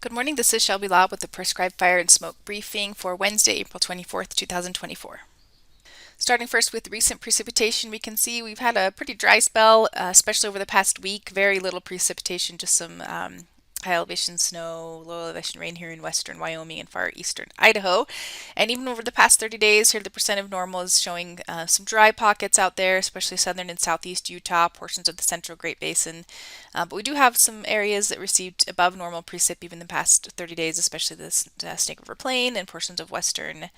Good morning, this is Shelby Law with the Prescribed Fire and Smoke Briefing for Wednesday, April 24th, 2024. Starting first with recent precipitation, we can see we've had a pretty dry spell, especially over the past week. Very little precipitation, just some high elevation snow, low elevation rain here in western Wyoming and far eastern Idaho. And even over the past 30 days, here the percent of normal is showing some dry pockets out there, especially southern and southeast Utah, portions of the central Great Basin. But we do have some areas that received above normal precip even the past 30 days, especially the Snake River Plain and portions of western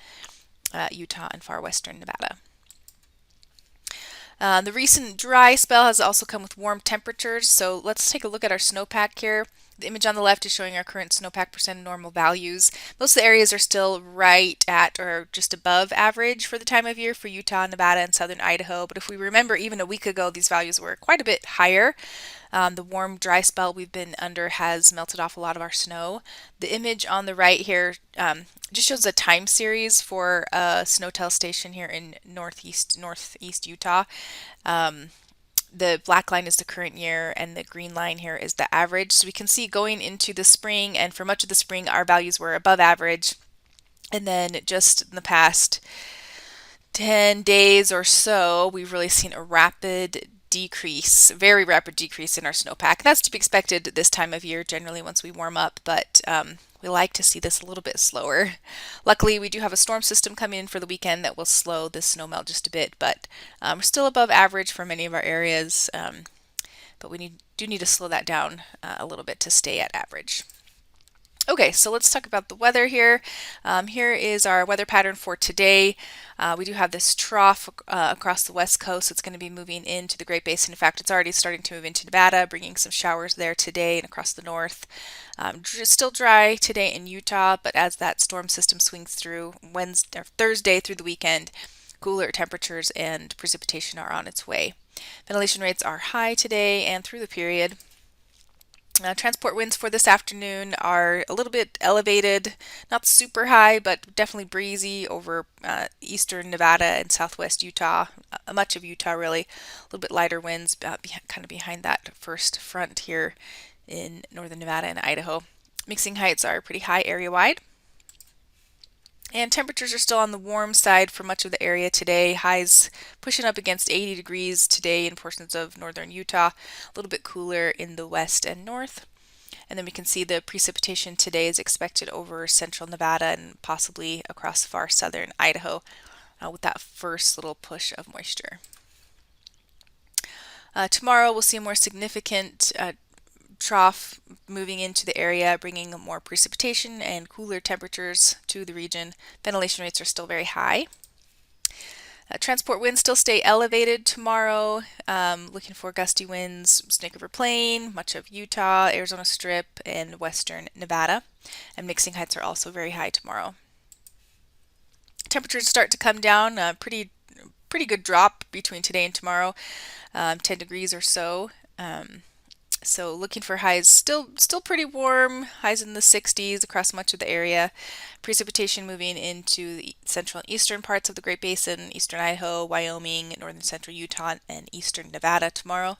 Utah and far western Nevada. The recent dry spell has also come with warm temperatures, so let's take a look at our snowpack here. The image on the left is showing our current snowpack percent of normal values. Most of the areas are still right at or just above average for the time of year for Utah, Nevada, and southern Idaho. But if we remember, even a week ago, these values were quite a bit higher. The warm, dry spell we've been under has melted off a lot of our snow. The image on the right here just shows a time series for a snowtail station here in northeast Utah. The black line is the current year and the green line here is the average. So we can see going into the spring, and for much of the spring our values were above average. And then just in the past 10 days or so, we've really seen a rapid decrease, very rapid decrease in our snowpack. That's to be expected this time of year, generally once we warm up, but we like to see this a little bit slower. Luckily, we do have a storm system coming in for the weekend that will slow the snow melt just a bit, but we're still above average for many of our areas, but we do need to slow that down a little bit to stay at average. Okay, so let's talk about the weather here. Here is our weather pattern for today. We do have this trough across the west coast. It's going to be moving into the Great Basin. In fact, it's already starting to move into Nevada, bringing some showers there today and across the north. Still dry today in Utah, but as that storm system swings through Wednesday or Thursday through the weekend, cooler temperatures and precipitation are on its way. Ventilation rates are high today and through the period. Transport winds for this afternoon are a little bit elevated, not super high, but definitely breezy over eastern Nevada and southwest Utah, much of Utah really. A little bit lighter winds kind of behind that first front here in northern Nevada and Idaho. Mixing heights are pretty high area-wide. And temperatures are still on the warm side for much of the area today. Highs pushing up against 80 degrees today in portions of northern Utah, a little bit cooler in the west and north. And then we can see the precipitation today is expected over central Nevada and possibly across far southern Idaho with that first little push of moisture. Tomorrow we'll see a more significant trough moving into the area, bringing more precipitation and cooler temperatures to the region. Ventilation rates are still very high. Transport winds still stay elevated tomorrow. Looking for gusty winds, Snake River Plain, much of Utah, Arizona Strip, and western Nevada. And mixing heights are also very high tomorrow. Temperatures start to come down. Pretty good drop between today and tomorrow, 10 degrees or so. So looking for highs, still pretty warm, highs in the 60s across much of the area. Precipitation moving into the central and eastern parts of the Great Basin, eastern Idaho, Wyoming, northern central Utah, and eastern Nevada tomorrow.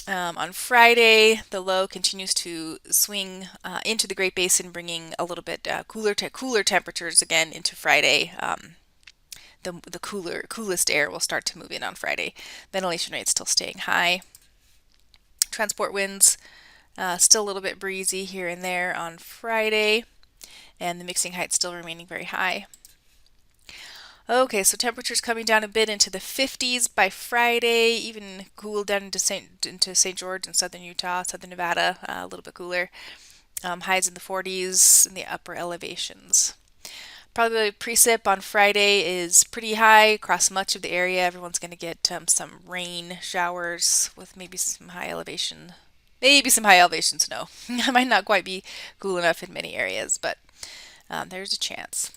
On Friday, the low continues to swing into the Great Basin, bringing a little bit cooler temperatures again into Friday. The coolest air will start to move in on Friday. Ventilation rates still staying high. Transport winds still a little bit breezy here and there on Friday, and the mixing height still remaining very high. Okay, so temperatures coming down a bit into the 50s by Friday, even cool down into St. George in southern Utah, southern Nevada, a little bit cooler. Highs in the 40s in the upper elevations. Probably precip on Friday is pretty high across much of the area. Everyone's going to get some rain showers with maybe some high elevation snow. It might not quite be cool enough in many areas, but there's a chance.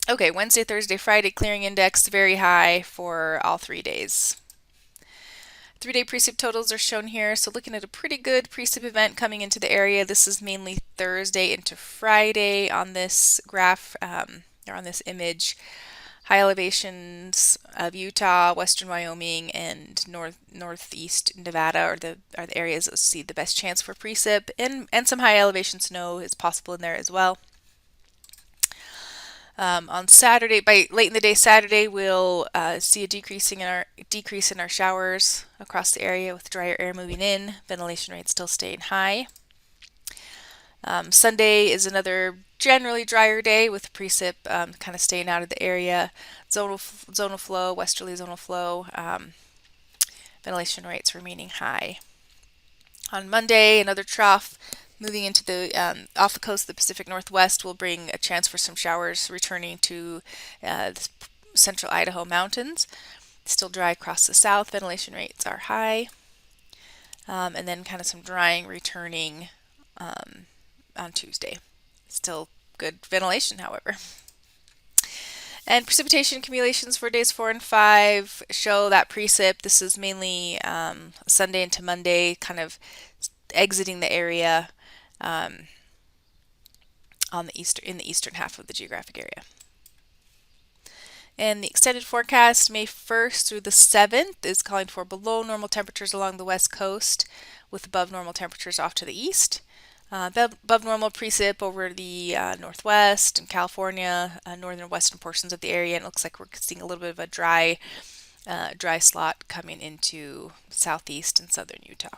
Okay, Wednesday, Thursday, Friday, clearing index very high for all 3 days. 3-day precip totals are shown here. So looking at a pretty good precip event coming into the area. This is mainly Thursday into Friday on this graph or on this image. High elevations of Utah, western Wyoming, and northeast Nevada are the areas that see the best chance for precip, and some high elevation snow is possible in there as well. On Saturday, by late in the day Saturday, we'll see a decrease in our showers across the area with drier air moving in, ventilation rates still staying high. Sunday is another generally drier day with precip kind of staying out of the area. Zonal flow, westerly zonal flow, ventilation rates remaining high. On Monday, another trough moving into the off the coast of the Pacific Northwest will bring a chance for some showers returning to the central Idaho mountains. Still dry across the south, ventilation rates are high, and then kind of some drying returning on Tuesday. Still good ventilation, however. And precipitation accumulations for days 4 and 5 show that precip. This is mainly Sunday into Monday, kind of exiting the area in the eastern half of the geographic area. And the extended forecast, May 1st through the 7th, is calling for below normal temperatures along the west coast, with above normal temperatures off to the east. Above normal precip over the northwest and California, northern western portions of the area, and it looks like we're seeing a little bit of a dry slot coming into southeast and southern Utah.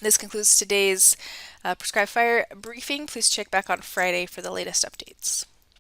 This concludes today's prescribed fire briefing. Please check back on Friday for the latest updates.